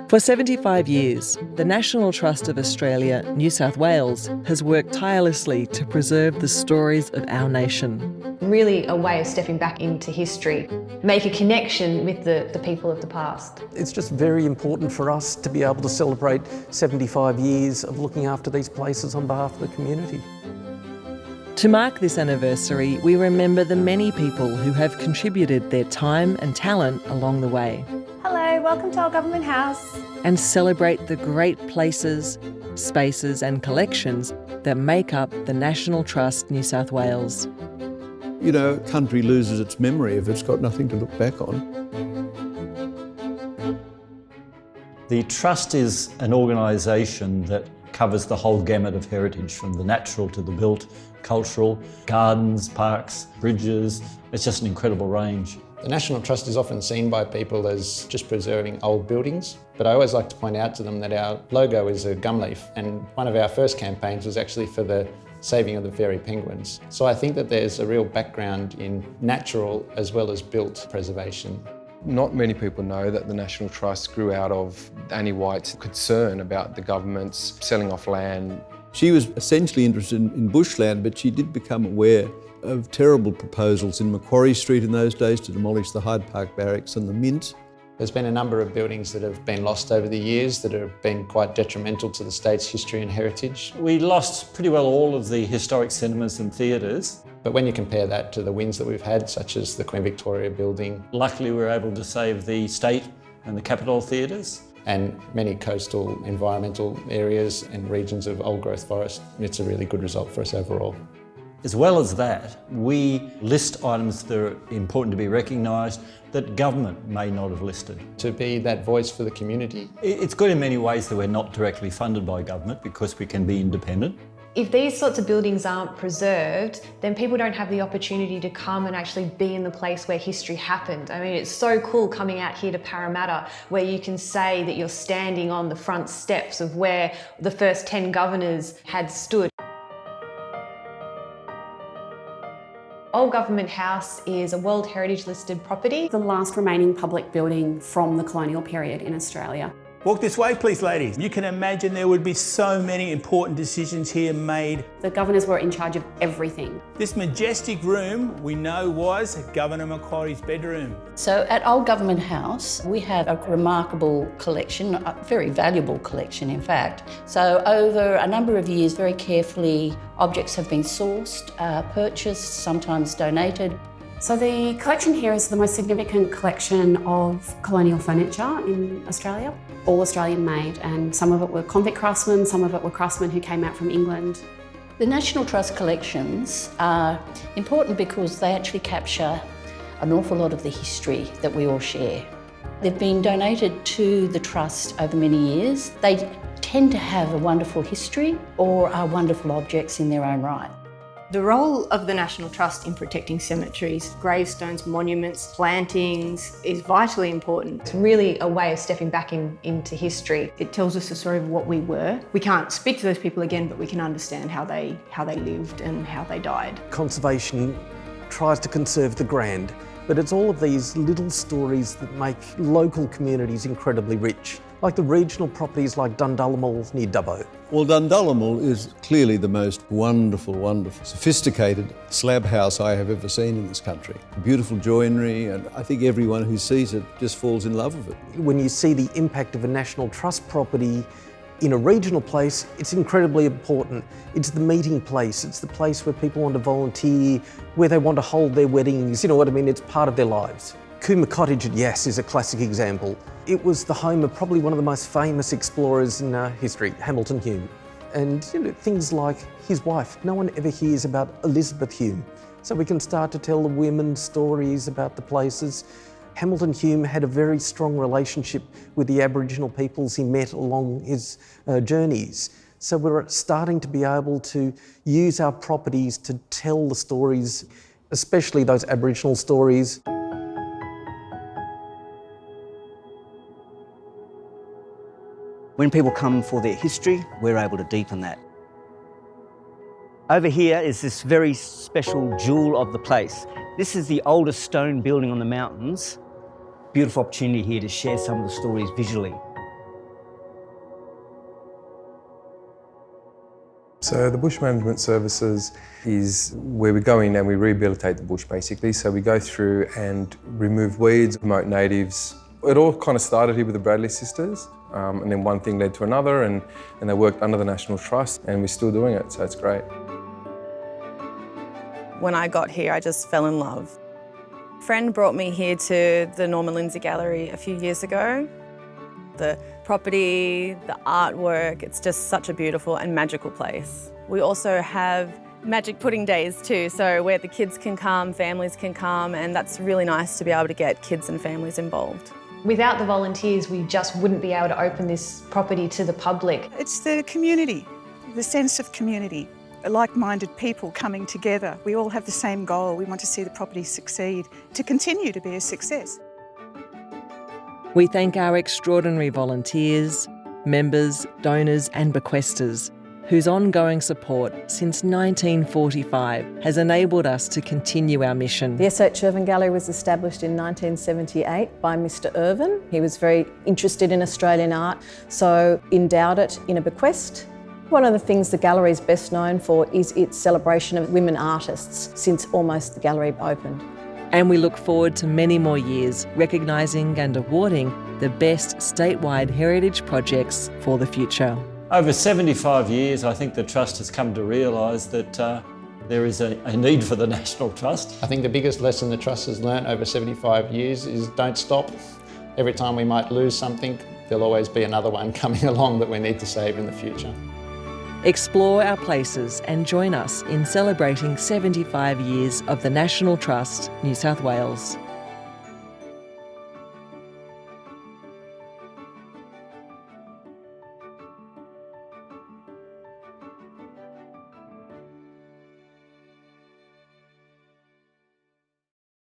For 75 years, the National Trust of Australia, New South Wales, has worked tirelessly to preserve the stories of our nation. Really a way of stepping back into history, make a connection with the people of the past. It's just very important for us to be able to celebrate 75 years of looking after these places on behalf of the community. To mark this anniversary, we remember the many people who have contributed their time and talent along the way. Hello, welcome to our Government House. And celebrate the great places, spaces and collections that make up the National Trust New South Wales. You know, a country loses its memory if it's got nothing to look back on. The Trust is an organisation that covers the whole gamut of heritage, from the natural to the built, cultural, gardens, parks, bridges. It's just an incredible range. The National Trust is often seen by people as just preserving old buildings, but I always like to point out to them that our logo is a gum leaf, and one of our first campaigns was actually for the saving of the fairy penguins. So I think that there's a real background in natural as well as built preservation. Not many people know that the National Trust grew out of Annie White's concern about the government's selling off land. She was essentially interested in bushland, but she did become aware of terrible proposals in Macquarie Street in those days to demolish the Hyde Park Barracks and the Mint. There's been a number of buildings that have been lost over the years that have been quite detrimental to the state's history and heritage. We lost pretty well all of the historic cinemas and theatres. But when you compare that to the wins that we've had, such as the Queen Victoria building, luckily we were able to save the State and the Capitol theatres. And many coastal environmental areas and regions of old growth forest, it's a really good result for us overall. As well as that, we list items that are important to be recognised that government may not have listed. To be that voice for the community. It's good in many ways that we're not directly funded by government because we can be independent. If these sorts of buildings aren't preserved, then people don't have the opportunity to come and actually be in the place where history happened. I mean, it's so cool coming out here to Parramatta, where you can say that you're standing on the front steps of where the first 10 governors had stood. Old Government House is a World Heritage listed property. The last remaining public building from the colonial period in Australia. Walk this way, please, ladies. You can imagine there would be so many important decisions here made. The governors were in charge of everything. This majestic room we know was Governor Macquarie's bedroom. So at Old Government House, we have a remarkable collection, a very valuable collection in fact. So over a number of years, very carefully, objects have been sourced, purchased, sometimes donated. So the collection here is the most significant collection of colonial furniture in Australia, all Australian made, and some of it were convict craftsmen, some of it were craftsmen who came out from England. The National Trust collections are important because they actually capture an awful lot of the history that we all share. They've been donated to the Trust over many years. They tend to have a wonderful history or are wonderful objects in their own right. The role of the National Trust in protecting cemeteries, gravestones, monuments, plantings is vitally important. It's really a way of stepping back into history. It tells us the story of what we were. We can't speak to those people again, but we can understand how they lived and how they died. Conservation tries to conserve the grand, but it's all of these little stories that make local communities incredibly rich, like the regional properties like Dundullimal near Dubbo. Well, Dundullimal is clearly the most wonderful, sophisticated slab house I have ever seen in this country. Beautiful joinery, and I think everyone who sees it just falls in love with it. When you see the impact of a National Trust property in a regional place, it's incredibly important. It's the meeting place, it's the place where people want to volunteer, where they want to hold their weddings, you know what I mean? It's part of their lives. Coombe Cottage at Yass is a classic example. It was the home of probably one of the most famous explorers in history, Hamilton Hume. And you know, things like his wife. No one ever hears about Elizabeth Hume. So we can start to tell the women's stories about the places. Hamilton Hume had a very strong relationship with the Aboriginal peoples he met along his journeys. So we're starting to be able to use our properties to tell the stories, especially those Aboriginal stories. When people come for their history, we're able to deepen that. Over here is this very special jewel of the place. This is the oldest stone building on the mountains, beautiful opportunity here to share some of the stories visually. So the Bush Management Services is where we go in and we rehabilitate the bush basically. So we go through and remove weeds, promote natives. It all kind of started here with the Bradley sisters, and then one thing led to another, and they worked under the National Trust, and we're still doing it, so it's great. When I got here, I just fell in love. A friend brought me here to the Norman Lindsay Gallery a few years ago. The property, the artwork, it's just such a beautiful and magical place. We also have magic pudding days too, so where the kids can come, families can come, and that's really nice to be able to get kids and families involved. Without the volunteers, we just wouldn't be able to open this property to the public. It's the community, the sense of community, like-minded people coming together. We all have the same goal. We want to see the property succeed, to continue to be a success. We thank our extraordinary volunteers, members, donors and bequesters whose ongoing support since 1945 has enabled us to continue our mission. The S.H. Irvine Gallery was established in 1978 by Mr. Irvine. He was very interested in Australian art, so endowed it in a bequest. One of the things the gallery is best known for is its celebration of women artists since almost the gallery opened. And we look forward to many more years recognising and awarding the best statewide heritage projects for the future. Over 75 years, I think the Trust has come to realise that there is a need for the National Trust. I think the biggest lesson the Trust has learnt over 75 years is don't stop. Every time we might lose something, there'll always be another one coming along that we need to save in the future. Explore our places and join us in celebrating 75 years of the National Trust, New South Wales.